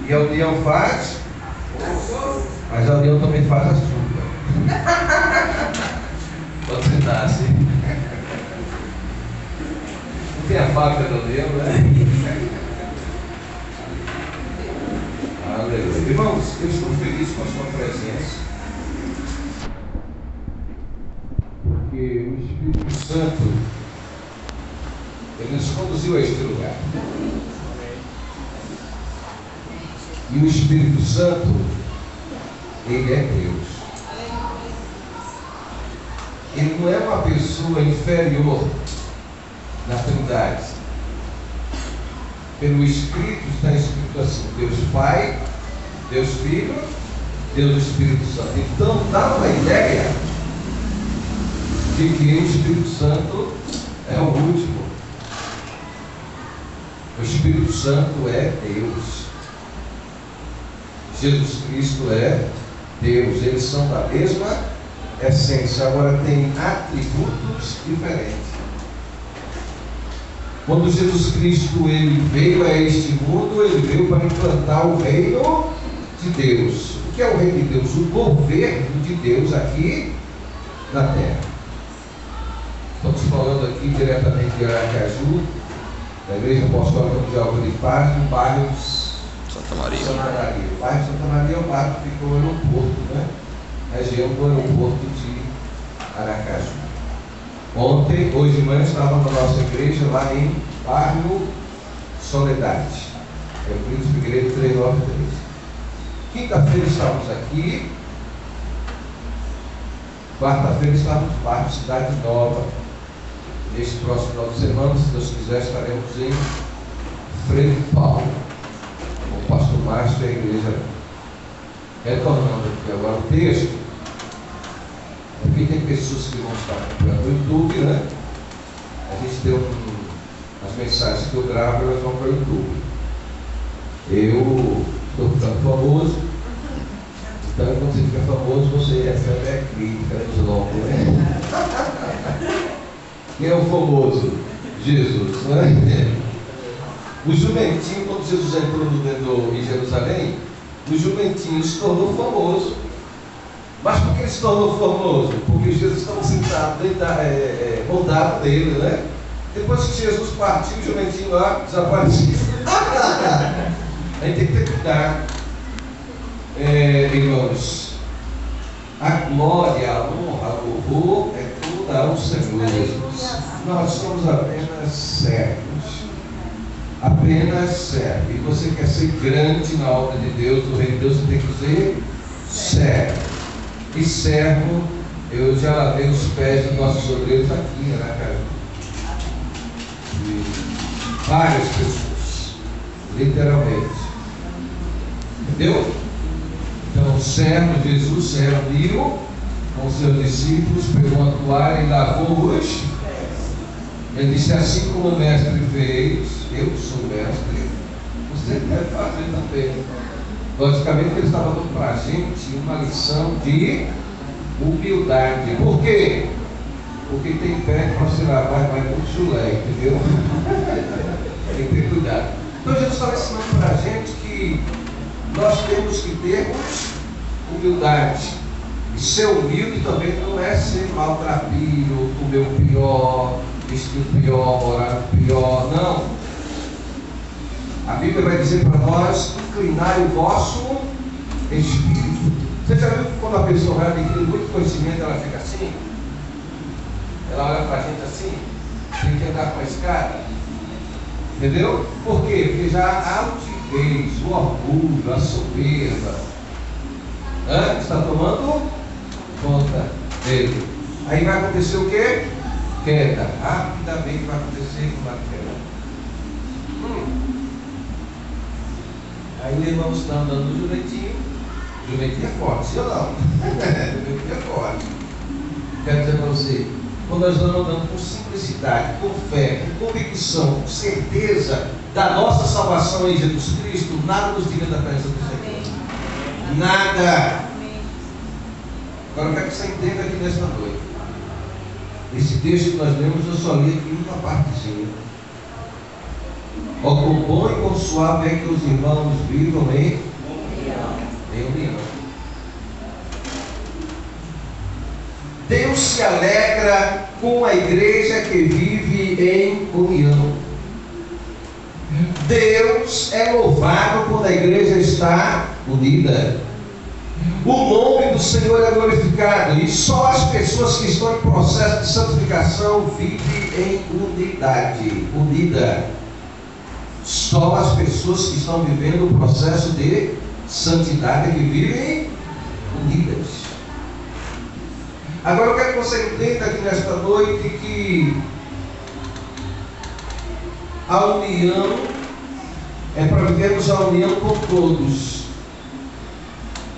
E a união faz, mas a união também faz açúcar. Quando você nasce, não tem a fábrica da união, né? Aleluia. Irmãos, eu estou feliz com a sua presença, porque o Espírito Santo, ele nos conduziu a este lugar. E o Espírito Santo, ele é Deus. Ele não é uma pessoa inferior na Trindade. Pelo Espírito está escrito assim: Deus Pai, Deus Filho, Deus Espírito Santo. Então dá uma ideia de que o Espírito Santo é o último. O Espírito Santo é Deus. Jesus Cristo é Deus. Eles são da mesma essência, agora tem atributos diferentes. Quando Jesus Cristo ele veio a este mundo, ele veio para implantar o reino de Deus. O que é o reino de Deus? O governo de Deus aqui na terra. Estamos falando aqui diretamente de Aracaju, da Igreja Apostólica Mundial de Paz, no bairro Santa Maria. O bairro Santa Maria é o bairro que ficou no aeroporto, né? Região do aeroporto de Aracaju. Hoje de manhã, estava na nossa igreja lá em bairro Soledade. É o Príncipe Figueiredo 393. Quinta-feira estávamos aqui. Quarta-feira estávamos no bairro Cidade Nova. Neste próximo final de semana, se Deus quiser, estaremos em Freire Paulo, com o pastor Márcio e a igreja. Retornando aqui agora o texto, porque tem pessoas que vão estar no YouTube, né? A gente tem as mensagens que eu gravo, elas vão para o YouTube. Eu estou ficando famoso, então quando você fica famoso, você recebe a crítica dos longos, né? Quem é o famoso? Jesus, né? O jumentinho, quando Jesus entrou em Jerusalém, o jumentinho se tornou famoso. Mas por que ele se tornou famoso? Porque Jesus estava sentado, montado dele, né? Depois que Jesus partiu, o jumentinho lá desapareceu. A gente tem que ter cuidado, irmãos. A glória, a honra, o louvor é toda ao Senhor Jesus. Nós somos apenas servos. Apenas servo. E você quer ser grande na obra de Deus, no reino de Deus, você tem que ser servo. E servo, eu já lavei os pés dos nossos obreiros aqui, né, cara? E várias pessoas, literalmente. Entendeu? Então, servo, Jesus serviu com seus discípulos, pegou uma toalha e lavou os. Ele disse: assim como o mestre fez, eu sou mestre, você deve fazer também. Logicamente ele estava dando para a gente uma lição de humildade. Por quê? Porque tem pé para se lavar, vai muito chulé, entendeu? Tem que ter cuidado. Então Jesus estava ensinando para a gente que nós temos que termos humildade. E ser humilde também não é ser maltrapilho, comer o pior, vestir o pior, morar o pior, não. A Bíblia vai dizer para nós: inclinai o vosso espírito. Você já viu que quando a pessoa vai adquirindo muito conhecimento, ela fica assim? Ela olha para a gente assim, tem que andar com a escada. Entendeu? Por quê? Porque já a altivez, o orgulho, a soberba está tomando conta dele. Aí vai acontecer o quê? Queda. Rapidamente vai acontecer uma queda. Aí irmão está andando no jumentinho. O jumentinho é forte, sim ou não? O jumentinho é forte. Quero dizer para você, quando nós estamos andando com simplicidade, com fé, com convicção, com certeza da nossa salvação em Jesus Cristo, nada nos tira da presença do Senhor. Nada. Agora eu quero que você entenda aqui nesta noite. Esse texto que nós lemos, eu só li aqui uma partezinha. Ó, quão bom e quão suave é que os irmãos vivam em união. Deus se alegra com a igreja que vive em união. Deus é louvado quando a igreja está unida. O nome do Senhor é glorificado. E só as pessoas que estão em processo de santificação vivem em unidade. Unida. Só as pessoas que estão vivendo o processo de santidade que vivem unidas. Agora eu quero que você entenda aqui nesta noite que a união é para vivermos a união com todos,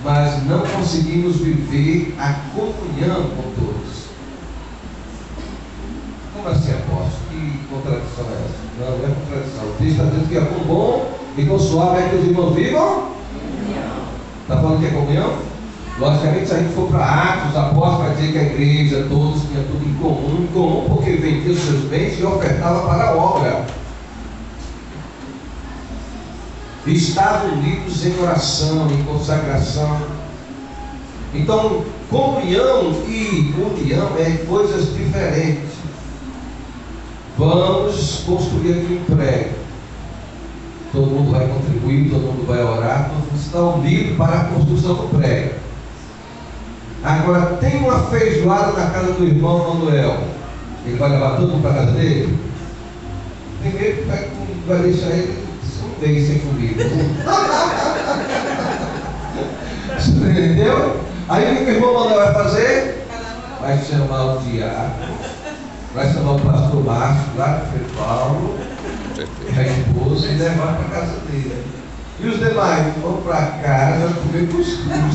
mas não conseguimos viver a comunhão com todos. Como assim, apóstolo? Que contradição é essa? Não, não é contradição. O texto está dizendo que é tão bom e tão suave é que os irmãos vivam. Está falando que é comunhão? Logicamente, se a gente for para Atos, o apóstolo vai dizer que a igreja, todos tinham tudo em comum porque vendia os seus bens e ofertava para a obra. Estavam unidos em oração, em consagração. Então, comunhão e união é coisas diferentes. Vamos construir aqui um prédio. Todo mundo vai contribuir, todo mundo vai orar, todo mundo está unido para a construção do prédio. Agora, tem uma feijoada na casa do irmão Manuel. Ele vai levar todo mundo para a casa dele? Primeiro vai deixar ele um mês sem comida. Você entendeu? Aí o que o irmão Manuel vai fazer? Vai chamar o diácono, vai chamar o pastor Márcio, lá de Frei Paulo, a esposa, e levar para a casa dele. E os demais vão para casa comer cuscuz.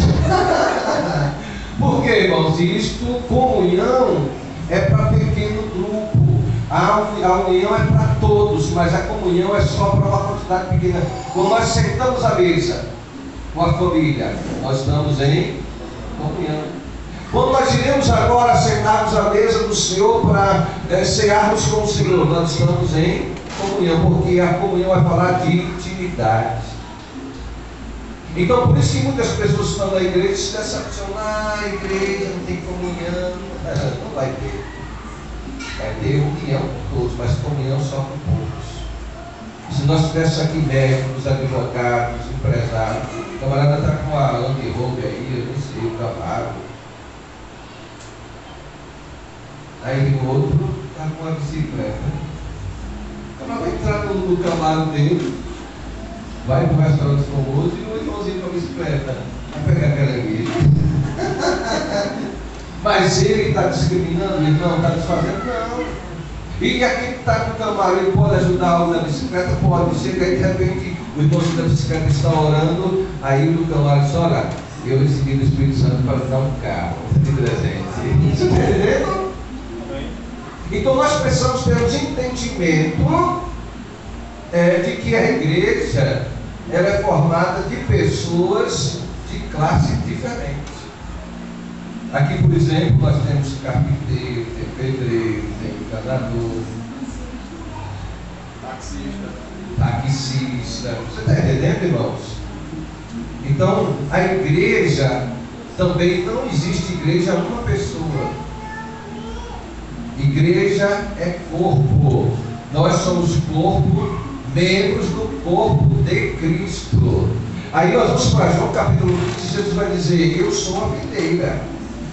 Por quê, irmãos? Isto, comunhão, é para pequeno grupo. A união é para todos, mas a comunhão é só para uma quantidade pequena. Quando nós sentamos à mesa com a família, nós estamos em comunhão. Quando nós iremos agora sentarmos à mesa do Senhor para cearmos com o Senhor, nós estamos em comunhão, porque a comunhão vai falar de intimidade. Então, por isso que muitas pessoas estão na igreja se decepcionam. A igreja não tem comunhão. Não vai ter. Vai ter união com todos, mas comunhão só com poucos. Se nós tivéssemos aqui médicos, advogados, empresários, o camarada está com a Land Rover aí, eu não sei, o cavalo. Aí o outro está com uma bicicleta. O camarada vai entrar no cavalo dele, vai para o restaurante famoso e o irmãozinho com a bicicleta vai pegar aquela igreja. Mas ele está discriminando, ele não está desfazendo, não. E aquele que está no cavalo, ele pode ajudar o da bicicleta? Pode. Chega aí, de repente, o irmãozinho da bicicleta está orando, aí o do cavalo diz: olha, eu recebi do Espírito Santo para dar um carro de presente. Você está entendendo? Então nós precisamos ter um entendimento de que a igreja ela é formada de pessoas de classe diferente. Aqui, por exemplo, nós temos carpinteiro, tem pedreiro, tem encanador, taxista. Você está entendendo, irmãos? Então, a igreja também não existe igreja uma pessoa. Igreja é corpo. Nós somos corpo, membros do corpo de Cristo. Aí nós vamos para João capítulo 20, Jesus vai dizer: eu sou a videira,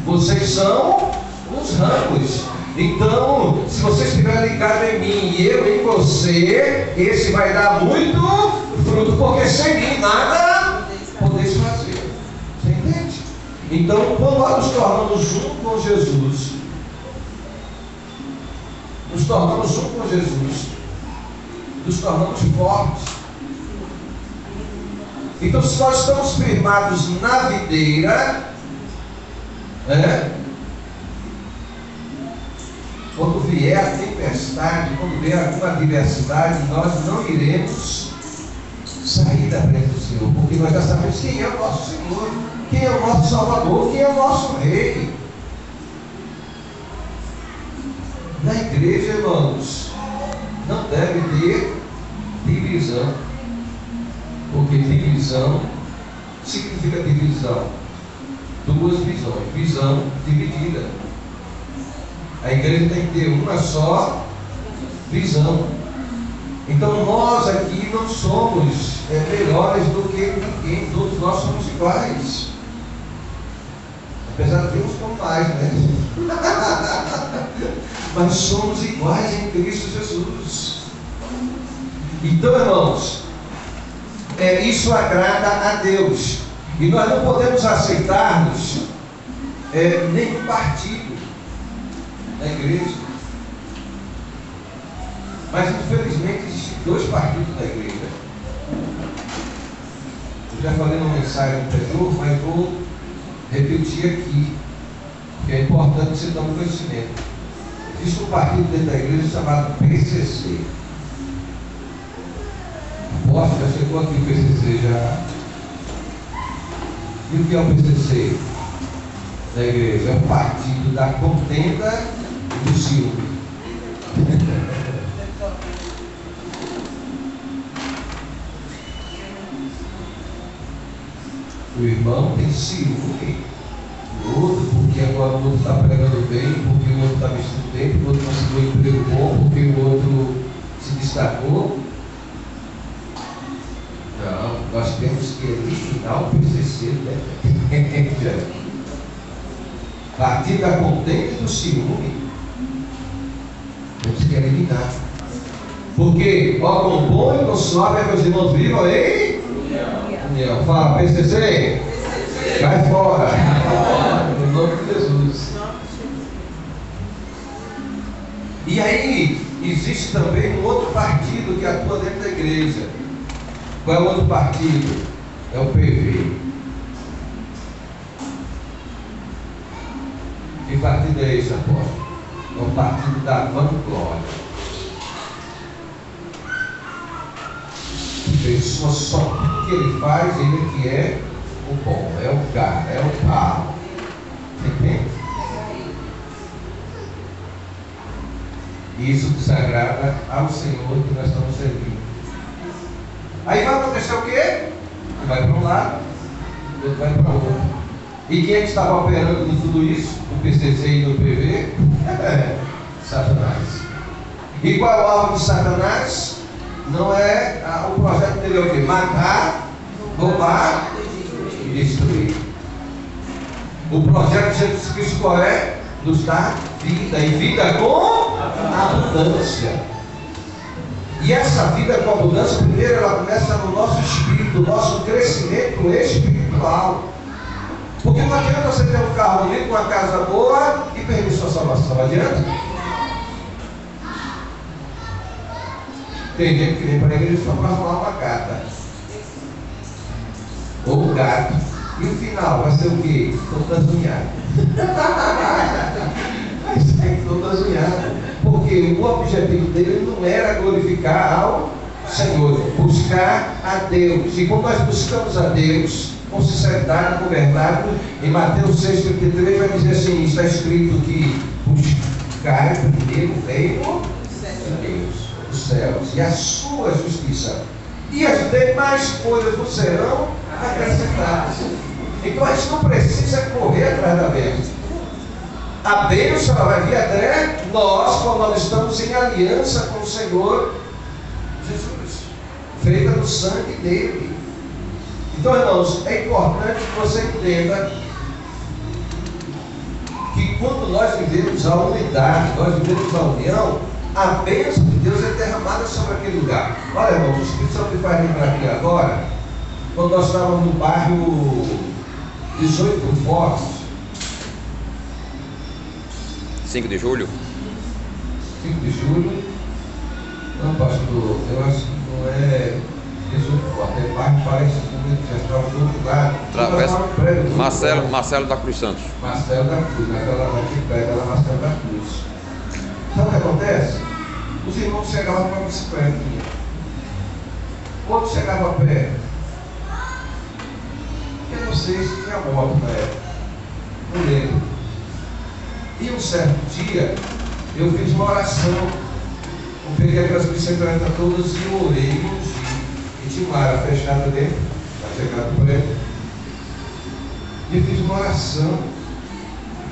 vocês são os ramos. Então, se você estiver ligado em mim e eu em você, esse vai dar muito fruto, porque sem mim nada podeis fazer. Você entende? Então, quando nós nos tornamos um com Jesus, nos tornamos um com Jesus, nos tornamos fortes. Então, se nós estamos firmados na videira, quando vier a tempestade, quando vier alguma adversidade, nós não iremos sair da frente do Senhor, porque nós já sabemos quem é o nosso Senhor, quem é o nosso Salvador, quem é o nosso Rei. Na igreja, irmãos, não deve ter divisão. Porque divisão significa divisão. Duas visões. Visão dividida. A igreja tem que ter uma só visão. Então nós aqui não somos melhores do que ninguém. Todos nós somos iguais. Apesar de uns com mais, né? Mas somos iguais em Cristo Jesus. Então, irmãos, isso agrada a Deus. E nós não podemos aceitar-nos nenhum partido na igreja. Mas infelizmente existem dois partidos na igreja. Eu já falei numa mensagem anterior, mas vou repetir aqui, porque é importante você dar um conhecimento. Existe um partido dentro da igreja chamado PCC. Aposto, já chegou aqui o PCC já. E o que é o PCC da igreja? É o partido da contenda e do ciúme. O irmão tem ciúme do outro, porque agora o outro está pregando bem, porque o outro está vestindo bem, porque o outro conseguiu um emprego bom, porque o outro se destacou. Não, nós temos que eliminar o PCC da igreja. Partido da contenda e do ciúme. Temos que eliminar. Porque, ó, com bom e com suave, meus irmãos vivam aí. União. Fala, PCC. Vai fora. No nome de Jesus. E aí, existe também um outro partido que atua dentro da igreja. Qual é o outro partido? É o PV. Que partido é esse, apóstolo? É o partido da vanglória. Só tudo que ele faz, ele que é o bom, é o cara, é o carro. Entende? Isso desagrada ao Senhor que nós estamos servindo. Aí vai acontecer o quê? Um vai para um lado, o outro vai para o outro. E quem é que estava operando em tudo isso? No PCC e no PV? Satanás. E qual é o alvo de Satanás? Não é o projeto dele é o quê? Matar, roubar e destruir. O projeto de Jesus Cristo qual é? Nos dar vida, e vida com abundância. E essa vida com abundância, primeiro ela começa no nosso espírito, no nosso crescimento espiritual. Porque não adianta você ter um carro bonito, uma casa boa e perder sua salvação. Não adianta? Tem gente que vem para a igreja só para arrumar uma gata. Ou um gato. E o final vai ser o quê? Todas unhadas. Vai sair todas unhadas. Porque o objetivo dele não era glorificar ao Senhor, buscar a Deus. E quando nós buscamos a Deus com sinceridade, com verdade, em Mateus 6,33 vai dizer assim: está escrito que buscar primeiro o reino de Deus, os céus e a sua justiça, e as demais coisas não serão acrescentadas. Então a gente não precisa correr atrás da bênção. A bênção ela vai vir até nós quando nós estamos em aliança com o Senhor Jesus, feita no sangue dele. Então, irmãos, é importante que você entenda que quando nós vivemos a unidade, nós vivemos a união, a bênção de Deus é derramada sobre aquele lugar. Olha, irmãos, o Espírito Santo me faz lembrar aqui agora, quando nós estávamos no bairro 18 Fortes, 5 de julho? 5 de julho. Não, pastor, eu acho que não é 18 Fortes, é bairro Paraíso, já estava do outro lado. Marcelo da Cruz Santos. Marcelo da Cruz, naquele pé da Marcelo da Cruz. Sabe o que acontece? Os irmãos chegavam com a bicicletinha. Quando chegava perto, eu não sei se tinha moto na época, não lembro. E um certo dia, eu fiz uma oração Vamos ver que aquelas bicicletas estão todas em Oureiros e Timara, fechada dentro, está chegando por ele. E eu fiz uma oração.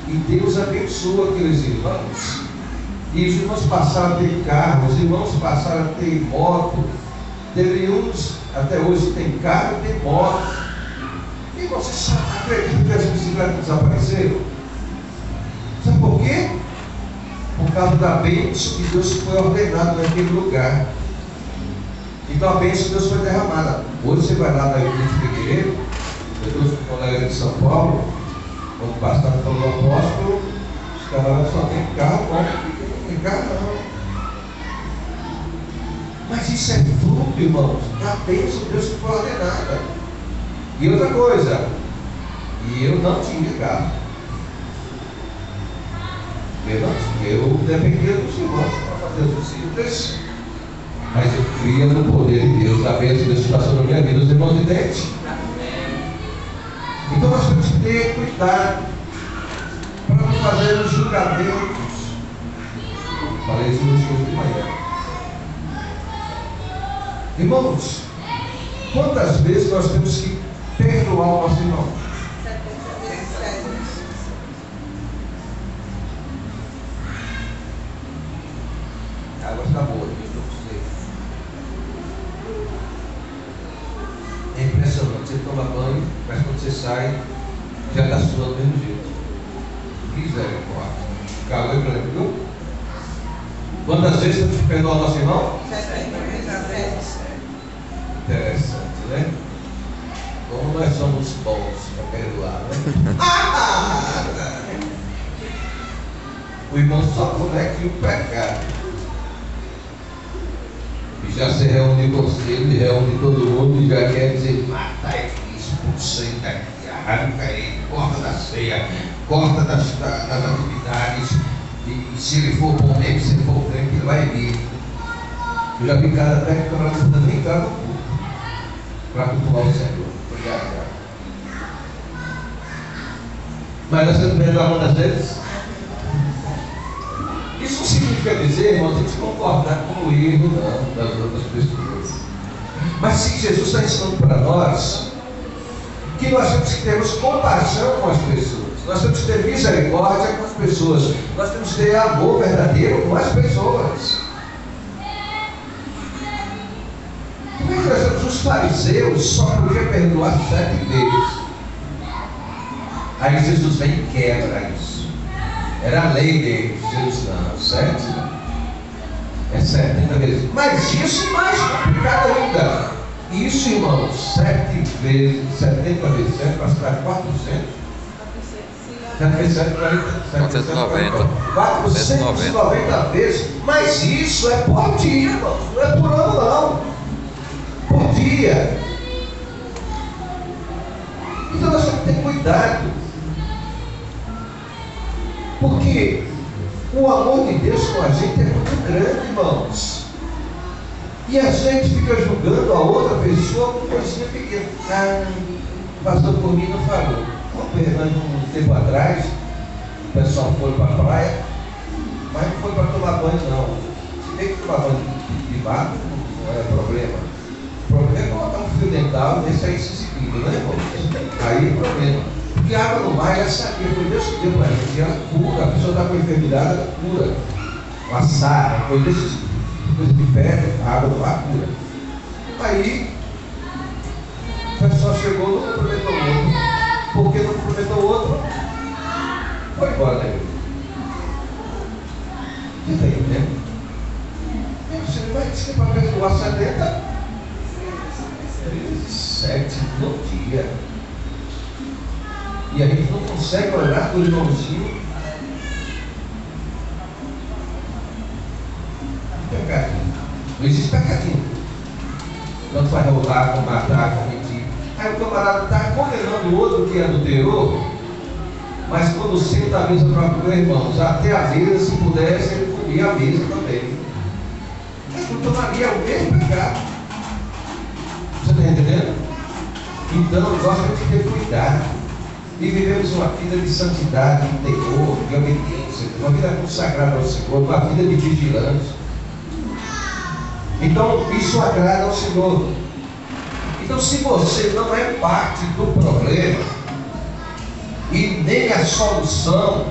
E Deus abençoa aqueles irmãos. E os irmãos passaram a ter carro, os irmãos passaram a ter moto. Teve uns, até hoje, tem carro e tem moto. E vocês acreditam que as bicicletas desapareceram? Sabe por quê? Por causa da bênção que Deus foi ordenado naquele lugar. Então a bênção de Deus foi derramada. Hoje você vai lá na igreja de Figueiredo, eu estou com colega de São Paulo, quando passaram pelo apóstolo, os caras só tem carro, não tem carro não. Mas isso é fruto, irmãos, da bênção de Deus que foi ordenada. E outra coisa, e eu não tinha carro. Eu dependia dos irmãos para fazer os simples, mas eu cria no poder de Deus, na bênção de Deus que passou na minha vida, os irmãos entendem? Então nós temos que ter cuidado para não fazer os julgamentos. Falei isso no show de manhã. Irmãos, quantas vezes nós temos que perdoar o nosso irmão? A água está boa, eu estou com vocês. É impressionante, você toma banho, mas quando você sai, já está suando do mesmo jeito. Misericórdia. Calma aí, viu? Quantas vezes temos que perdoar o nosso irmão? Interessante, né? Como nós somos bons para perdoar, né? O irmão só comete o pecado. E já se reúne com você, ele reúne todo mundo e já quer dizer, mata ele, expulsa ele daqui, arranca ele, corta da ceia, corta das atividades. E se ele for bom mesmo, se ele for crente, ele vai vir. Eu já vi cada até que não precisa nem entrar no culto para cultuar o Senhor. Obrigado. Mas nós temos que perdoar uma das vezes. Isso não significa dizer, irmãos, a gente concordar com o erro não, das outras pessoas. Mas sim, Jesus está ensinando para nós que nós temos que termos compaixão com as pessoas. Nós temos que ter misericórdia com as pessoas. Nós temos que ter amor verdadeiro com as pessoas. Os fariseus só podiam perdoar 7 vezes. Aí Jesus vem e quebra isso. Era a lei deles. Jesus não, 7 é 70 vezes. Mas isso é mais complicado ainda. Isso, irmãos, 7 vezes, 70 vezes 7, para ficar 400. 490 vezes. Mas isso é por dia, irmãos. Não é por ano, não. Por dia. Então nós temos que ter cuidado, porque o amor de Deus com a gente é muito grande, irmãos, e a gente fica julgando a outra pessoa com coisinha pequena. Passou por mim e não falou. Um tempo atrás o pessoal foi para a praia, mas não foi para tomar banho não. Se bem que tomar banho de barco não é problema. O problema é colocar um fio dental e deixar isso exibido, né, irmão? Aí é problema. Porque a água no mar, ela sabia, foi Deus que deu para a gente, ela cura. A pessoa está com enfermidade, ela cura. Uma sarna, coisa de pedra, a água do mar cura. Aí, o pessoal chegou, não cumprimentou o outro. Porque não cumprimentou o outro, foi embora da igreja. Você está entendendo? Você vai dizer para perdoar 70 vezes 7 no dia. E a gente não consegue olhar por irmãozinho. Pecadinho. Não existe pecadinho. Quando vai roubar, com matar, com mentir. Aí o camarada está condenando o outro que adulterou, mas quando senta à mesa para comer, irmãos, até a mesa, se pudesse, ele comia a mesa também. Mas não tomaria o mesmo pecado. Você está entendendo? Então nós temos que ter cuidado e vivemos uma vida de santidade, de temor, de obediência, uma vida consagrada ao Senhor, uma vida de vigilância. Então, isso agrada ao Senhor. Então, se você não é parte do problema e nem a solução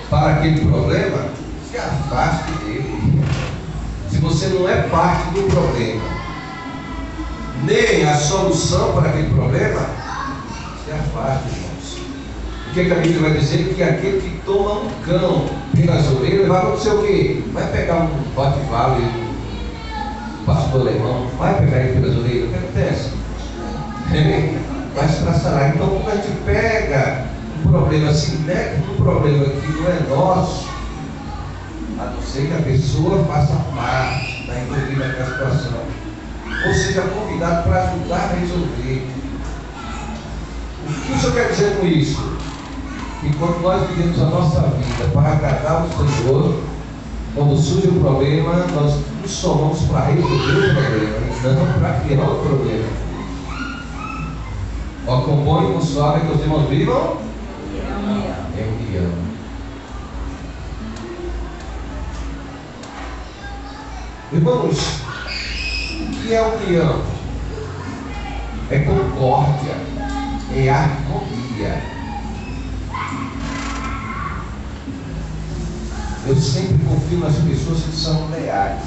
para aquele problema, se afaste dele. Se você não é parte do problema, nem a solução para aquele problema, se afaste, irmãos. O que a Bíblia vai dizer? Que aquele que toma um cão pelas orelhas vai acontecer o quê? Vai pegar um bote-vale, um pastor alemão, vai pegar ele pelas orelhas, o que acontece? Vai se traçar. Então, quando a gente pega um problema, se mete num problema que não é nosso, a não ser que a pessoa faça parte da envolvida naquela situação, ou seja convidado para ajudar a resolver. O que isso quer dizer com isso? Que quando nós vivemos a nossa vida para agradar o Senhor, quando surge o problema, nós nos somamos para resolver o problema e não para criar o problema. Ó, com bom e com suave que os irmãos vivam em união. Irmãos, o que é união? É concórdia, é harmonia. Eu sempre confio nas pessoas que são leais.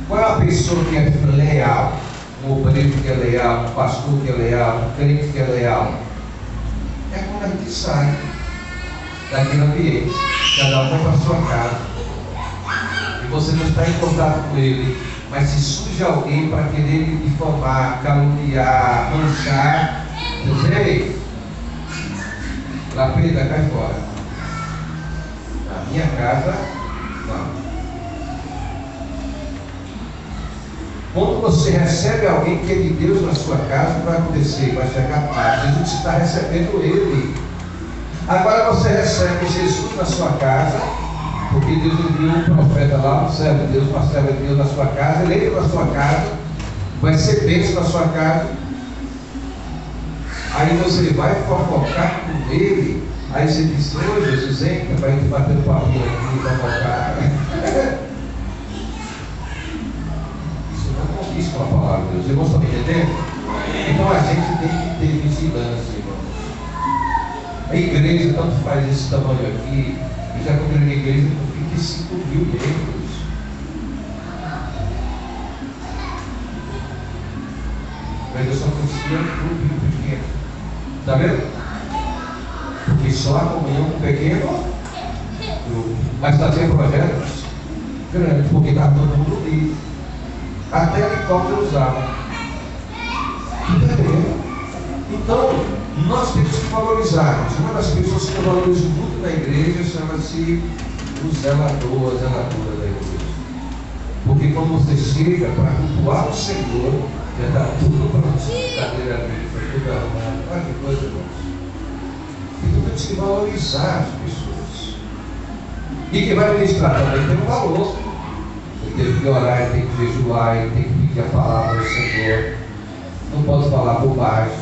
Qual é a pessoa que é leal? Um obreiro que é leal, um pastor que é leal, um crente que é leal. É quando a gente sai daquele ambiente, cada um vai para a sua casa, e você não está em contato com ele, mas se surge alguém para querer lhe difamar, caluniar, manchar, dizer: lapida, cai fora. Na minha casa, não. Quando você recebe alguém que é de Deus na sua casa, o que vai acontecer? Vai chegar paz. Jesus está recebendo ele. Agora você recebe Jesus na sua casa, porque Deus enviou um profeta lá, um servo de Deus, uma serva de Deus na sua casa. Ele entra na sua casa, vai ser bênção na sua casa. Aí você vai fofocar com ele. Aí você diz: ô Jesus, entra, vai te bater o papinho aqui, fofocar. Isso com a palavra de Deus. Os irmãos estão me entendendo? Então a gente tem que ter vigilância, irmãos. A igreja tanto faz esse tamanho aqui. Eu já comprei na igreja com 25 mil membros. Mas eu só conhecia um grupo pequeno. Está vendo? Porque só a comunhão com pequeno grupo. Mas fazia projetos grandes, porque está todo mundo livre. Até helicóptero usava. Então, nós temos que valorizar. Uma das pessoas que eu valorizo muito na igreja chama-se o zelador, a zeladora da igreja. Porque quando você chega para cultuar o Senhor, já está tudo prontinho, cadeira livre, tudo arrumado. Olha que coisa, irmãos. Então temos que valorizar as pessoas. E quem vai ministrar também tem um valor. Ele tem que orar, ele tem que jejuar, ele tem que pedir a palavra do Senhor. Não pode falar bobagem.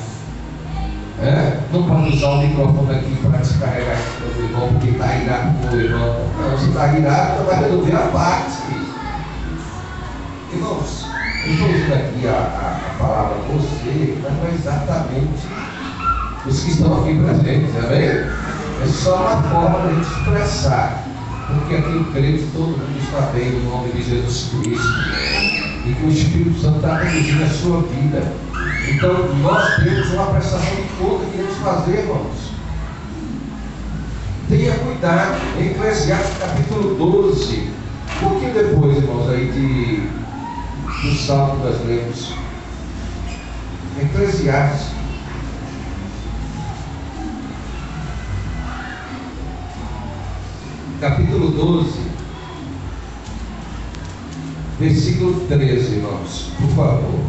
Não pode usar o microfone aqui para descarregar o irmão porque está irado com o irmão. Não, se está irado, então vai resolver a parte. Irmãos, eu estou usando aqui a palavra você, mas não é exatamente os que estão aqui presentes, amém? É só uma forma de expressar. Porque aqui eu creio que todo mundo está bem no nome de Jesus Cristo e que o Espírito Santo está conduzindo a sua vida. Então nós temos uma prestação de conta que queremos fazer, irmãos. Tenha cuidado. Em Eclesiastes capítulo 12, um pouquinho depois, irmãos, aí do Salmo das Letras. Eclesiastes capítulo 12, versículo 13, irmãos, por favor.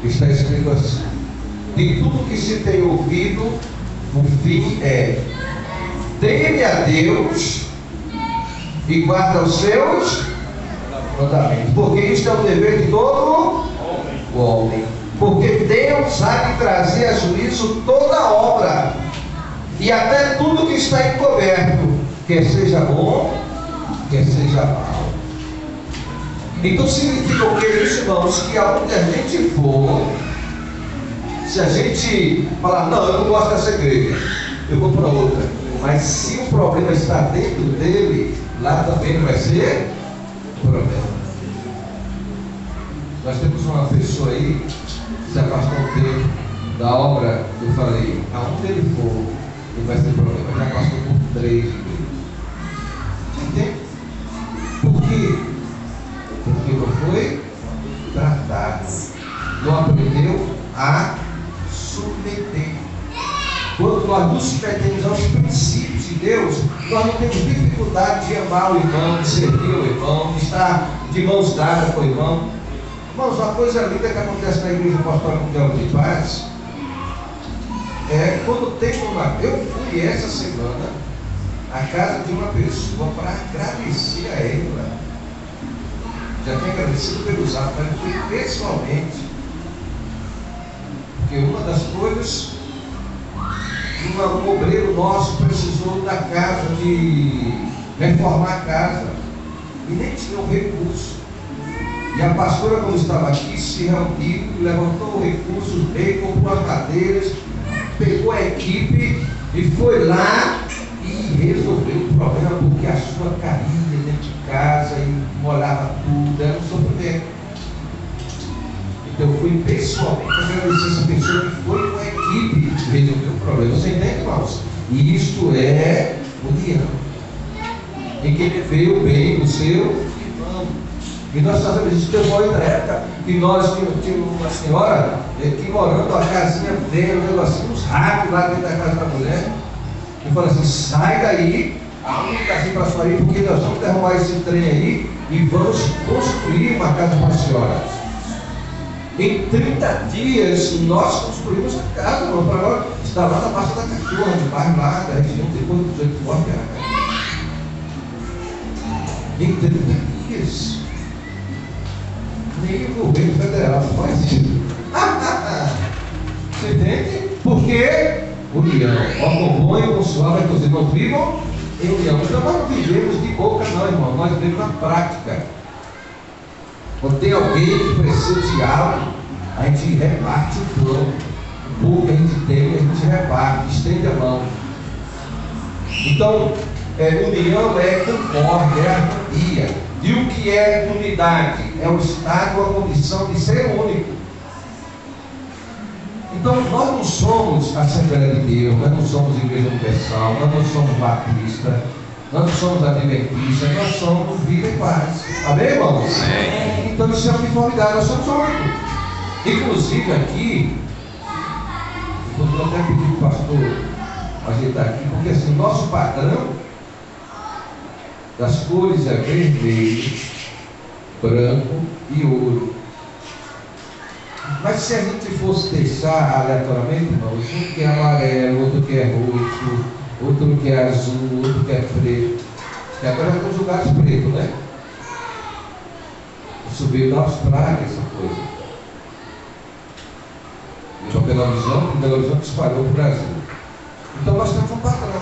Está escrito assim: de tudo que se tem ouvido, o fim é: teme a Deus e guarda os seus mandamentos, porque isto é o dever de todo o homem. Porque Deus há de trazer a juízo toda obra, e até tudo que está encoberto, quer seja bom, quer seja mal. Então significa o que isso, irmãos? Que aonde a gente for, se a gente falar, não, eu não gosto dessa igreja, eu vou para outra, mas se o problema está dentro dele, lá também não vai ser problema. Nós temos uma pessoa aí que se afastou um tempo da obra, eu falei, aonde ele for, ele vai ter problema. Já passou por 3 igrejas. Entende? Por quê? Porque não foi tratado, não aprendeu a submeter. Quando nós nos submetemos aos princípios de Deus, nós não temos dificuldade de amar o irmão, de servir o irmão, de estar de mãos dadas com o irmão. Irmãos, uma coisa linda que acontece na Igreja Apostólica Mundial de Paz é quando tem uma. Eu fui essa semana à casa de uma pessoa para agradecer a ela. Já tenho agradecido pelos atos, mas eu fui pessoalmente. Porque uma das coisas, um obreiro nosso precisou da casa, de reformar a casa, e nem tinha um recurso. E a pastora, como estava aqui, se reuniu, levantou o recurso, veio, comprou as madeiras, pegou a equipe e foi lá e resolveu o problema, porque a sua caía dentro de casa e molhava tudo, era um sofrimento. Então eu fui pessoalmente agradecer essa pessoa que foi com a equipe e resolveu o problema. Você entende, irmãos? E isto é união. Em que ele vê o bem do seu irmão. E nós fazemos isso. Teve uma outra época que nós tínhamos uma senhora que morando a casinha dele, um negocinho, uns ratos lá dentro da casa da mulher. E falou assim: sai daí, arruma um casinho para a senhora aí, porque nós vamos derrubar esse trem aí e vamos construir uma casa para a senhora. Em 30 dias nós construímos a casa, irmão, para agora está lá na Baixa da Cachorra, no bairro lá da região, depois do 18 mortos. Em 30 dias. Nem o governo federal faz isso. Você entende? Porque união, ó com bom e com suave, que vocês não vivam em união. Então nós não vivemos de boca não, irmão, nós vivemos na prática. Quando tem alguém que precisa de algo, a gente reparte o pão. O pouco que a gente tem, a gente reparte, estende a mão. Então, união é concórdia, é harmonia. E o que é unidade? É o estado, a condição de ser único. Então, nós não somos Assembleia de Deus, nós não somos Igreja Universal, nós não somos Batista, nós não somos Adventistas, nós somos Vida e Paz. Amém, irmãos? Amém. Então, isso é uniformidade, nós somos únicos. Inclusive aqui, eu vou até pedir para o pastor ajeitar aqui, porque assim, nosso padrão das cores é vermelho, branco e ouro. Mas se a gente fosse deixar aleatoriamente, irmãos, um que é amarelo, outro que é roxo, outro que é azul, outro que é preto. E agora tem os lugares pretos, né? Subiu da Austrália essa coisa. Então, Belo Horizonte espalhou para o Brasil. Então nós temos um padrão: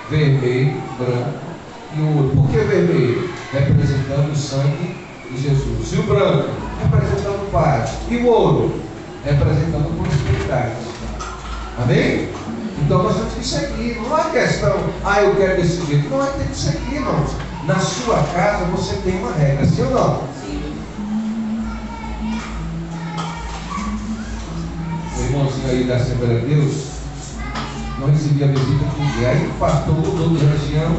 vermelho, branco e ouro. Por que vermelho? Representando o sangue de Jesus. E o branco? Representando o Pai. E o ouro? Representando a prosperidade. Amém? Então nós temos que seguir. Não é questão, eu quero desse jeito. Não é ter que seguir, irmãos. Na sua casa você tem uma regra, sim ou não? Sim. O irmãozinho aí da Assembleia de Deus não recebia visita com ninguém. Aí o pastor mudou de região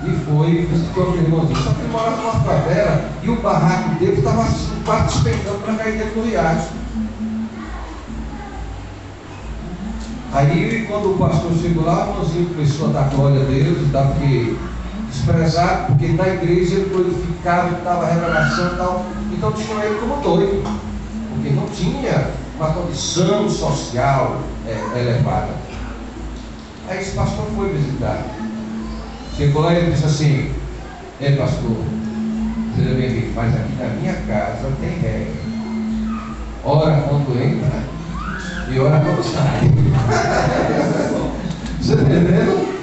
e foi visitou aquele irmãozinho. Só que ele morava numa favela e o barraco dele estava quase despencando para cair dentro do riacho. Aí quando o pastor chegou lá, o irmãozinho começou a dar glória a Deus e tal, porque desprezado, porque na igreja ele glorificava, estava revelação e tal. Então tinham ele como doido, porque não tinha uma condição social elevada. Aí esse pastor foi visitar. Chegou lá e ele disse assim: pastor, seja bem-vindo, mas aqui na minha casa tem regra. ora quando entra e ora quando sai. Você está entendendo?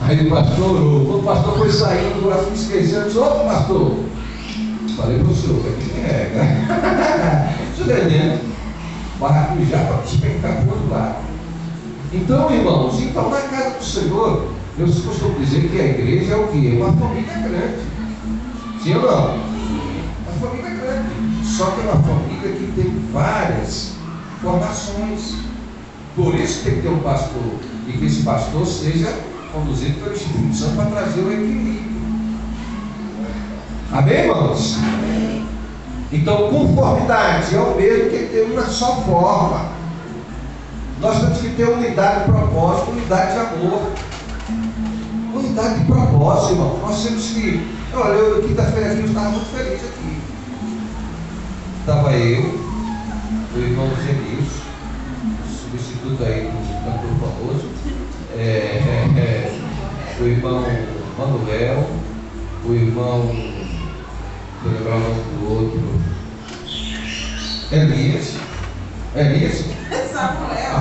Aí o pastor orou. Quando o pastor foi saindo, eu fui esquecendo, disse: ô pastor, falei para o senhor, aqui tem regra. Você está entendendo? Maracujá para despencar para o outro lado. Então, irmãos, então na casa do Senhor, eu costumo dizer que a igreja é o quê? É uma família grande. Sim ou não? Uma família grande. Só que é uma família que tem várias formações. Por isso tem que ter um pastor. E que esse pastor seja conduzido pelo Espírito Santo para trazer o equilíbrio. Amém, irmãos? Amém. Então, conformidade é o mesmo que ter uma só forma. Nós temos que ter unidade de propósito, unidade de amor. Unidade de propósito, irmão. Nós temos que... Olha, eu quinta-feira aqui eu estava muito feliz aqui. Estava eu, o irmão Genilson, substituto aí do cantor famoso, o irmão Manuel, o irmão, vou lembrar o nome do outro, Elias, Samuel,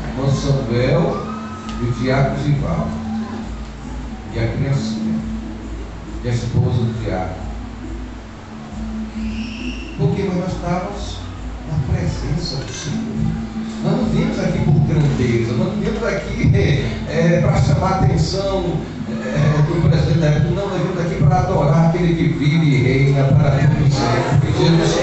irmão Samuel e o diácono Givaldo, e a criancinha, e a esposa do diácono. Porque nós estávamos na presença do Senhor. Nós não viemos aqui por grandeza, nós não viemos aqui para chamar a atenção do presidente da República. Não, nós viemos aqui para adorar aquele que vive e reina para sempre. Jesus.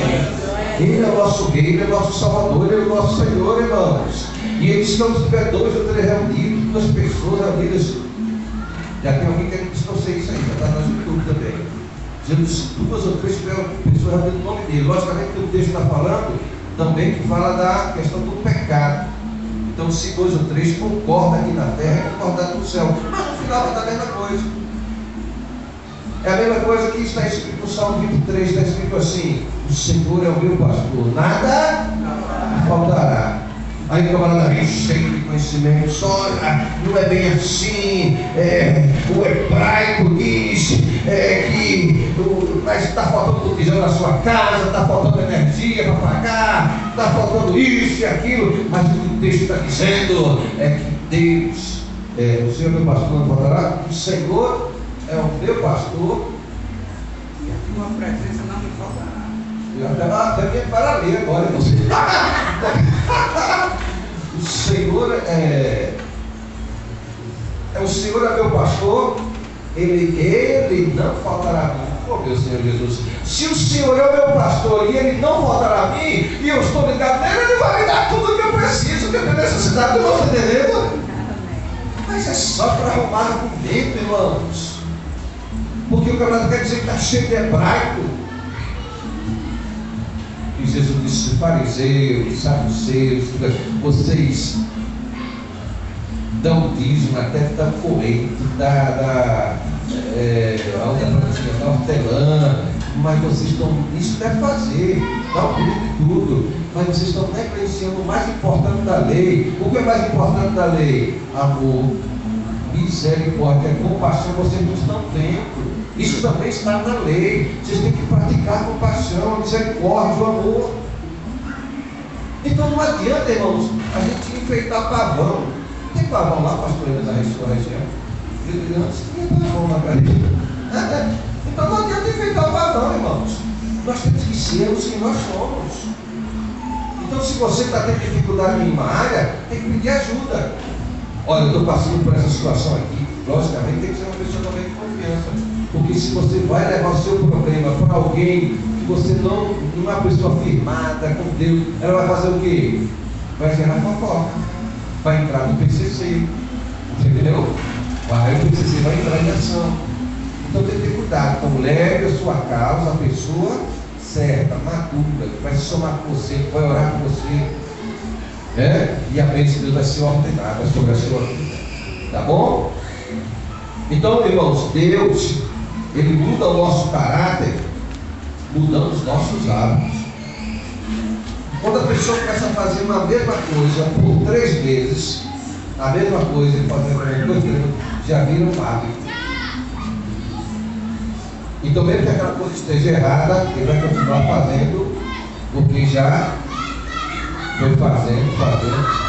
Ele é o nosso rei, Ele é o nosso Salvador, Ele é o nosso Senhor, irmãos. E Ele diz que onde tiver 2 ou 3 reunidos, 2 pessoas reunidas. Já tem alguém que disse: não sei isso aí, já está no YouTube também. Jesus, 2 ou 3 pessoas reunidas no nome dele. Logicamente que o texto está falando também que fala da questão do pecado. Então, se 2 ou 3 concordam aqui na terra, concordam no céu. Mas no final vai dar a mesma coisa. É a mesma coisa que está escrito no Salmo 23, está escrito assim: o Senhor é o meu pastor, nada faltará. Aí o camarada vem cheio de conhecimento, olha, não é bem assim, o hebraico diz que mas está faltando botijão na sua casa, está faltando energia para pagar, está faltando isso e aquilo, mas o que o texto está dizendo é que Deus, o Senhor é meu pastor, não faltará, o Senhor é o meu pastor, e a tua presença não me faltará. Eu até me paralelo agora, não sei. O Senhor o Senhor é meu pastor, ele não faltará a mim. Oh, meu Senhor Jesus, se o Senhor é o meu pastor e Ele não faltará a mim, e eu estou ligado nele, Ele vai me dar tudo o que eu preciso, que eu tenho necessidade. Eu não estou entendendo? Mas é só para arrumar argumento, irmãos. Porque o camarada quer dizer que está cheio de hebraico. E Jesus disse: fariseus, saduceus, vocês dão dízimo, até dão colheita, da hortelã, mas vocês estão, isso deve fazer, dá um pouco de tudo, mas vocês estão negligenciando o mais importante da lei. O que é mais importante da lei? Amor, misericórdia, compaixão. Vocês não estão tendo. Isso também está na lei. Vocês têm que praticar a compaixão, a misericórdia, o amor. Então não adianta, irmãos, a gente enfeitar pavão. Tem pavão lá, pastor, da sua região? Antes tinha pavão na igreja. Então não adianta enfeitar o pavão, irmãos. Nós temos que ser os que nós somos. Então, se você está tendo dificuldade em uma área, tem que pedir ajuda. Olha, eu estou passando por essa situação aqui. Logicamente tem que ser uma pessoa também de confiança. Porque se você vai levar o seu problema para alguém que você não é uma pessoa firmada com Deus, ela vai fazer o quê? Vai gerar fofoca. Vai entrar no PCC. Entendeu? O PCC vai entrar em ação. Então tem que ter cuidado. Então leve a sua causa, a pessoa certa, madura, que vai se somar com você, que vai orar com você. E a bênção de Deus vai ser ordenada sobre a sua vida. Tá bom? Então, irmãos, Deus, Ele muda o nosso caráter, mudando os nossos hábitos. Quando a pessoa começa a fazer uma mesma coisa por 3 meses, a mesma coisa, ele fazendo 2, 3, já vira um hábito. Então, mesmo que aquela coisa esteja errada, ele vai continuar fazendo, porque já foi fazendo.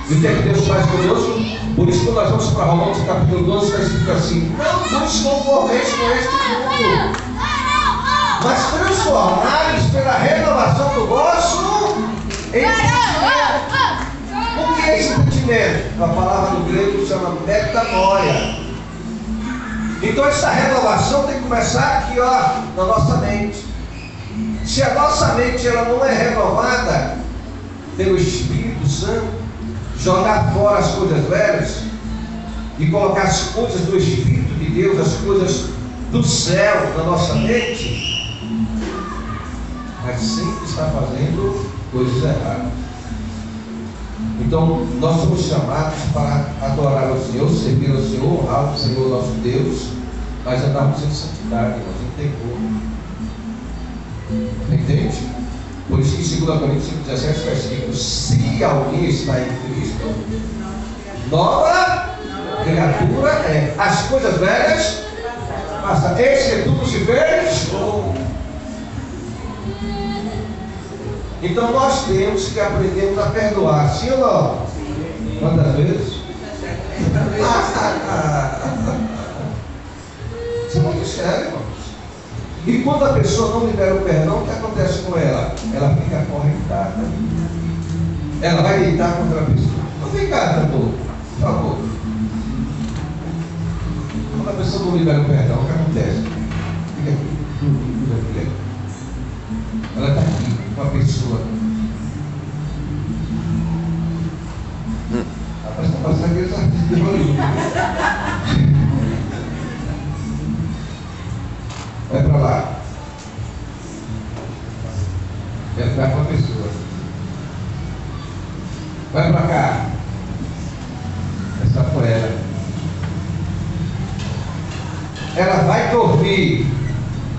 E o que é que Deus faz conosco? Por isso, quando nós vamos para Romanos capítulo 12, está escrito assim: não vos conformeis com este mundo, mas transformai-vos pela renovação do vosso entendimento. O que é esse entendimento? A palavra no grego chama metanoia. Então essa renovação tem que começar aqui, ó, na nossa mente. Se a nossa mente ela não é renovada pelo Espírito Santo, jogar fora as coisas velhas e colocar as coisas do Espírito de Deus, as coisas do céu na nossa mente, mas sempre está fazendo coisas erradas. Então nós somos chamados para adorar o Senhor, servir ao Senhor, honrar o Senhor nosso Deus, mas andarmos em santidade, nós em temor. Entende? Por isso que em 2 Coríntios 5,17 está escrito: se alguém está em Cristo, nova criatura é. As coisas velhas passam, eis que tudo se fez novo. Então nós temos que aprender a perdoar, sim ou não? Quantas vezes? Isso é muito sério, irmãos. E quando a pessoa não libera o perdão, o que acontece com ela? Ela fica acorrentada. Ela vai deitar contra a pessoa. Não vem cá, cantor, por favor. Quando a pessoa não libera o perdão, o que acontece? Fica aqui. Ela está aqui com a pessoa. Rapaz, está passando aqueles artistas de Hollywood. Vai para lá. Vai ficar com a pessoa. Vai para cá. Vai estar com ela. Ela vai dormir.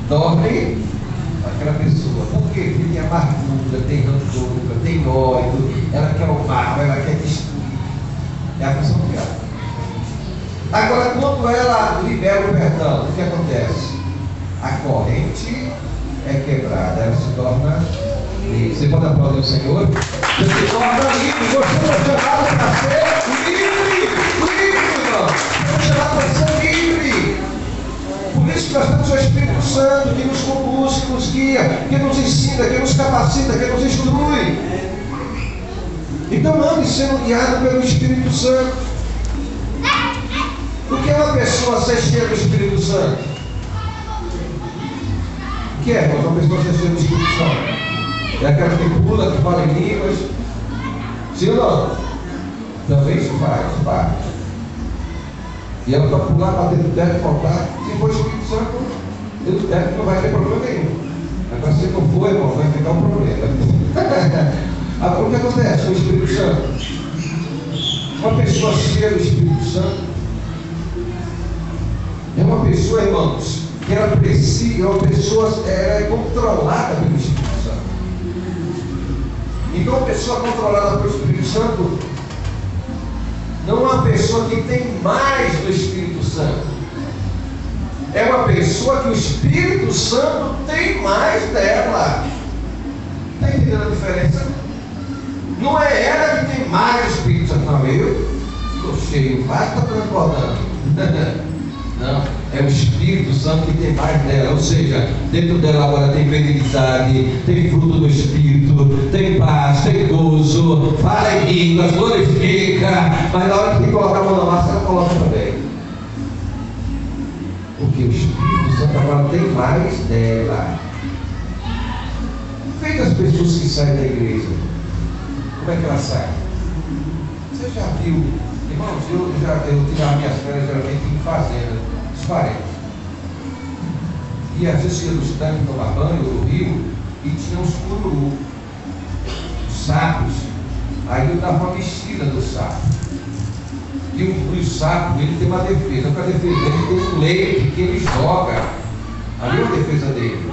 Dorme aquela pessoa. Por quê? Porque tem amargura, tem rancor, tem ódio. Ela quer o mal, ela quer destruir. É a função dela. Agora, quando ela libera o perdão, o que acontece? A corrente é quebrada, ela se torna livre. Você pode aplaudir o Senhor? Você se torna livre. Você foi chamado para ser livre. Livre, irmão. Foi chamado para ser livre. Por isso que nós temos o Espírito Santo que nos conduz, que nos guia, que nos ensina, que nos capacita, que nos instrui. Então ande sendo guiado pelo Espírito Santo. O que é uma pessoa ser cheia do Espírito Santo? O que é uma pessoa ser cheia do Espírito Santo? É aquela que pula, que fala em línguas. Sim ou não? Também isso faz parte. E ela pode pular, bater no teto, faltar. Se for o Espírito Santo, o teto não vai ter problema nenhum. Agora se não for, irmão, vai ficar um problema. Agora o que acontece com o Espírito Santo? Uma pessoa cheia do Espírito Santo é uma pessoa, irmãos, que ela precisa, uma pessoa ela é controlada pelo Espírito Santo. Então, uma pessoa controlada pelo Espírito Santo não é uma pessoa que tem mais do Espírito Santo. É uma pessoa que o Espírito Santo tem mais dela. Está entendendo a diferença? Não é ela que tem mais do Espírito Santo. Não, eu estou cheio, vai estar transbordando. Não, é o Espírito Santo que tem mais dela. Ou seja, dentro dela agora tem benignidade, tem fruto do Espírito, tem paz, tem gozo, fala em línguas, glorifica. Mas na hora que tem que colocar a mão na massa, ela coloca também. Porque o Espírito Santo agora tem mais dela. Veja as pessoas que saem da igreja. Como é que ela sai? Você já viu? Irmãos, eu tirava minhas férias geralmente em fazenda, os parentes. E às vezes ia nos tanques tomar banho, no rio, e tinha uns cururu, os sapos. Aí eu dava uma mexida no sapo. E o sapo, ele tem uma defesa. Com a defesa dele tem um leite que ele joga. Ali é a defesa dele.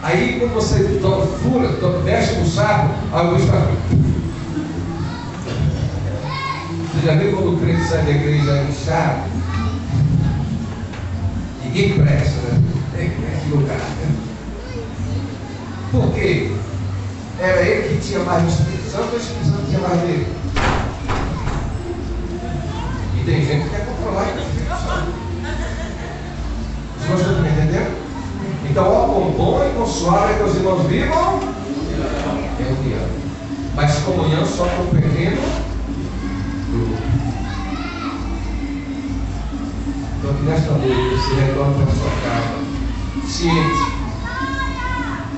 Aí quando você fura, desce no sapo, aí o bicho está. Você já viu quando o crente sai da igreja inchado? Ninguém presta, né? lugar. Por quê? Era ele que tinha mais do Espírito Santo, ou o Espírito Santo tinha mais dele? E tem gente que quer controlar o Espírito Santo. Vocês estão me entendendo? Então, ó, com bom e com suave é que os irmãos vivam em união. Mas comunhão só com um pequeno grupo. Então, que nesta noite você retorna para a sua casa, ciente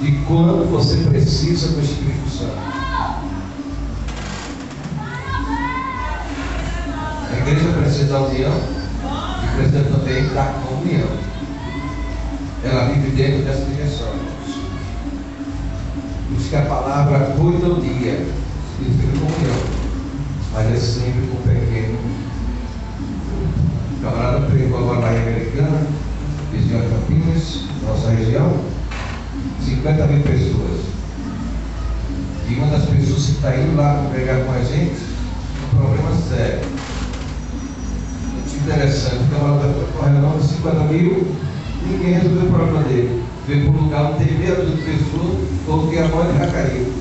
de quando você precisa do Espírito Santo. A igreja precisa da união e precisa também da comunhão. Ela vive dentro dessa direção. Por isso que a palavra cuida o dia significa comunhão, mas é sempre com pequeno. O camarada pregou agora na Americana, vizinho a Campinas, nossa região, 50 mil pessoas. E uma das pessoas que está indo lá pregar com a gente, um problema sério. Muito interessante, o camarada foi correndo de 50 mil, ninguém resolveu o problema dele. Veio para um lugar onde tem meia dúzia de pessoas, coloquei a mão e já caiu.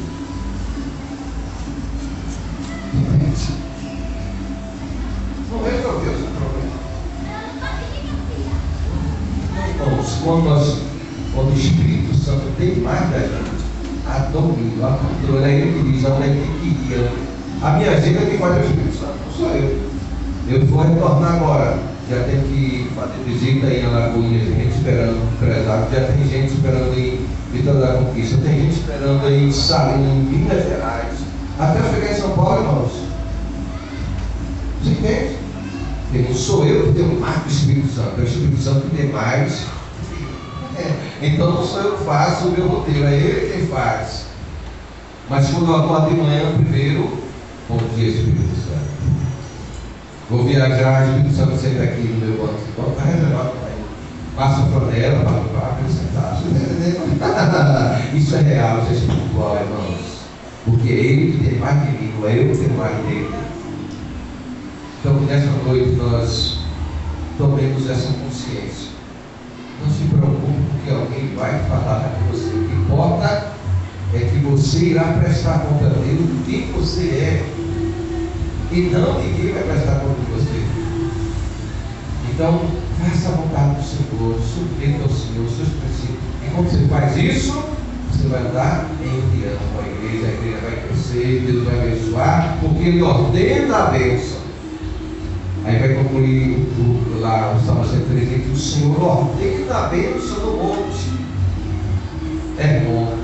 Não resolveu esse problema. Irmãos, quando o Espírito Santo tem mais da gente, a domínio, a controle, é ele que diz onde é que guia. A minha agenda que faz é o Espírito Santo, não sou eu. Eu vou retornar agora. Já tem que fazer visita aí na Lagoinha, tem gente esperando empresário, já tem gente esperando em Vitória da Conquista, tem gente esperando aí em Salinas, em Minas Gerais, até eu chegar em São Paulo, irmãos. Você entende? Porque não sou eu que tenho mais do Espírito Santo, é o Espírito Santo que tem mais. Então não sou eu que faço o meu roteiro, é ele quem faz. Mas quando eu acordo de manhã, primeiro, bom dia, Espírito Santo. Vou viajar, o Espírito Santo senta aqui no meu banco. Está reservado para ele. Passa a fronteira, para o papo, sentado. Isso é real, isso é espiritual, irmãos. Porque é ele que tem mais de mim, não é eu que tenho mais dele. Então, nessa noite, nós tomemos essa consciência. Não se preocupe, porque alguém vai falar com você. O que importa é que você irá prestar conta dele do que você é. E não ninguém vai prestar conta de você. Então, faça a vontade do Senhor, submeta ao Senhor os seus princípios. E quando você faz isso, você vai andar em união com a igreja vai crescer, Deus vai abençoar, porque Ele ordena a bênção. Aí vai concluir lá o Salmo 103, que o Senhor ordena a bênção no monte. É bom.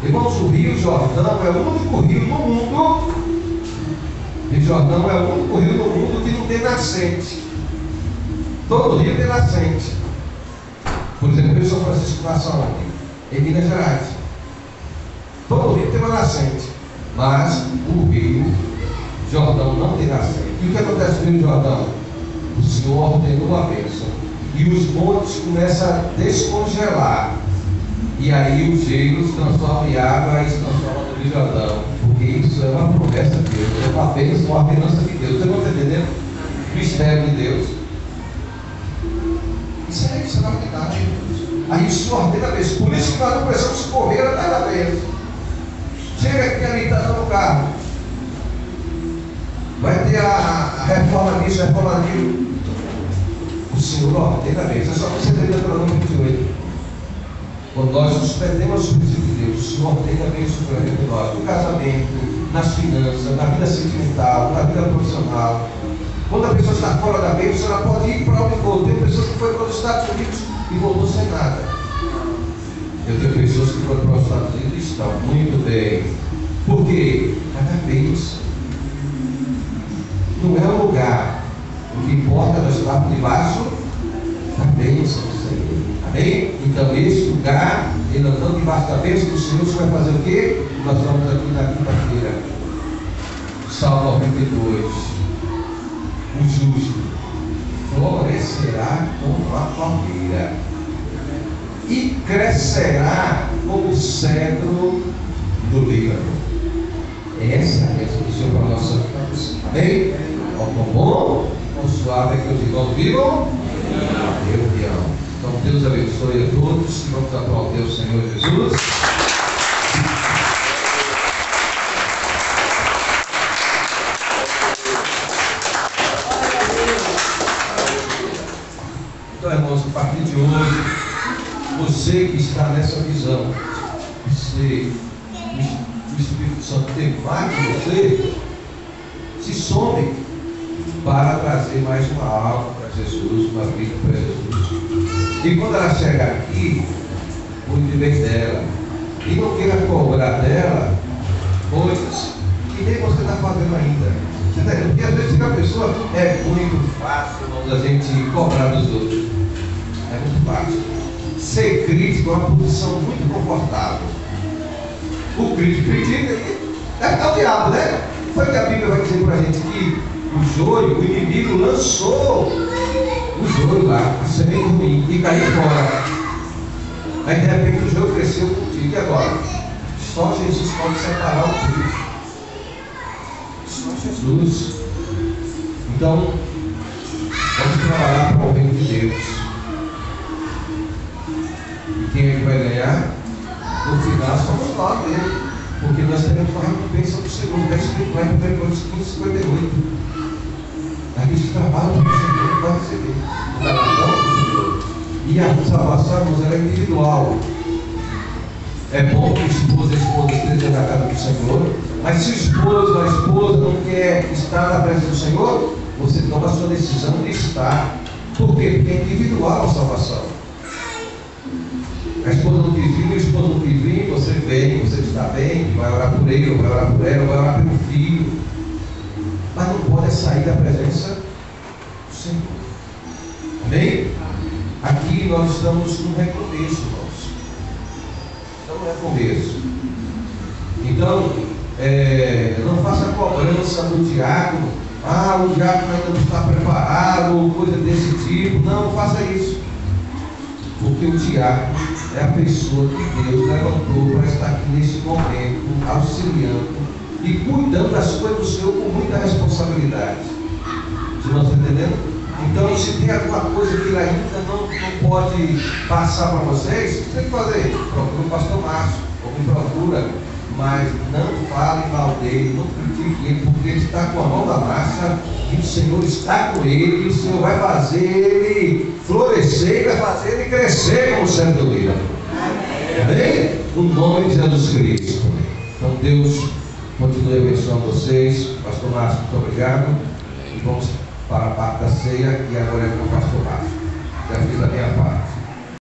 Irmãos, o Rio Jordão é o único rio no mundo. O Jordão é o único rio no mundo que não tem nascente. Todo rio tem nascente. Por exemplo, eu São Francisco passa ontem, em Minas Gerais. Todo rio tem uma nascente. Mas o rio Jordão não tem nascente. E o que acontece no Rio Jordão? O Senhor ordenou a bênção. E os montes começam a descongelar. E aí os gelos se transformam em água e se transformam no Rio Jordão. Porque isso é uma promessa de Deus, é uma bênção, uma ordenança de Deus. Você não está entendendo? Mistério de Deus. Isso é novidade. Aí o Senhor ordena a bênção. Por isso que nós não precisamos correr atrás da bênção. Chega aqui ali, está no carro. Vai ter a reforma disso, a reforma daquilo. O Senhor ordena a bênção. É só você ler Deuteronômio 28. Quando nós suspendemos o princípio de Deus, o Senhor ordena a bênção para nós, no casamento, nas finanças, na vida sentimental, na vida profissional. Quando a pessoa está fora da bênção, ela pode ir para onde for. Tem pessoas que foram para os Estados Unidos e voltou sem nada. Eu tenho pessoas que foram para os Estados Unidos e estão muito bem. Por quê? Cada bênção. Não é o lugar. O que importa é nós estarmos debaixo da bênção do Senhor. Amém? Então, esse lugar, ele andando debaixo da bênção do Senhor, você vai fazer o quê? Nós vamos aqui na quinta-feira. Salmo 92. O justo florescerá como a palmeira e crescerá como o cedro do Líbano. Essa é a bênção do Senhor para a nossa vida. Amém? Ó, com bom, com suave, que os irmãos vivam. Reunião. Então Deus abençoe a todos e vamos aplaudir o Senhor Jesus. Então, irmãos, a partir de hoje, você que está nessa visão, o Espírito Santo tem mais de você, se some para trazer mais uma alma para Jesus, uma vida para Jesus. E quando ela chegar aqui, cuide bem dela. E não queira cobrar dela coisas que nem você está fazendo ainda. Porque às vezes a pessoa é muito fácil, irmãos, a gente cobrar dos outros. É muito fácil. Ser crítico é uma posição muito confortável. O crítico critica e deve estar o diabo, né? Foi o que a Bíblia vai dizer para a gente que o joio, o inimigo lançou o joio lá, a semente ruim, e caiu fora. Aí de repente o joio cresceu contigo. E agora? Só Jesus pode separar o trigo. Só Jesus. Então, vamos trabalhar para o reino de Deus. E quem é que vai ganhar? No final somos nós mesmo. Porque nós teremos uma recompensa do Senhor. Verso 15:58. Aqueles que trabalham para o Senhor vão receber o galardão do Senhor. E a salvação, irmãos, ela é individual. É bom que o esposo e a esposa estejam na casa do Senhor, mas se o esposo ou a esposa não quer estar na presença do Senhor, você toma a sua decisão de estar. Por quê? Porque é individual a salvação. A esposa não quis vir, o esposo não quis vir, você vem, você está bem, vai orar por ele, ou vai orar por ela, ou vai orar pelo filho. Mas não pode sair da presença do Senhor. Amém? Aqui nós estamos num recomeço, irmãos. Estamos no recomeço. Então, não faça cobrança do diácono. O diácono ainda não está preparado, ou coisa desse tipo. Não faça isso. Porque o diácono é a pessoa que Deus levantou para estar aqui nesse momento, auxiliando e cuidando das coisas do Senhor com muita responsabilidade. Vocês estão entendendo? Então, se tem alguma coisa que ele ainda não pode passar para vocês, o que tem que fazer? Procura o pastor Márcio, ou me procura, mas não fale mal dele, não critique ele, porque ele está com a mão na massa e o Senhor está com ele, e o Senhor vai fazer ele florescer, vai fazer ele crescer como sendo líder. Amém? No nome de Jesus Cristo. Então Deus continue abençoando vocês. Pastor Márcio, muito obrigado. E vamos para a parte da ceia, e agora é com o pastor Márcio. Já fiz a minha parte.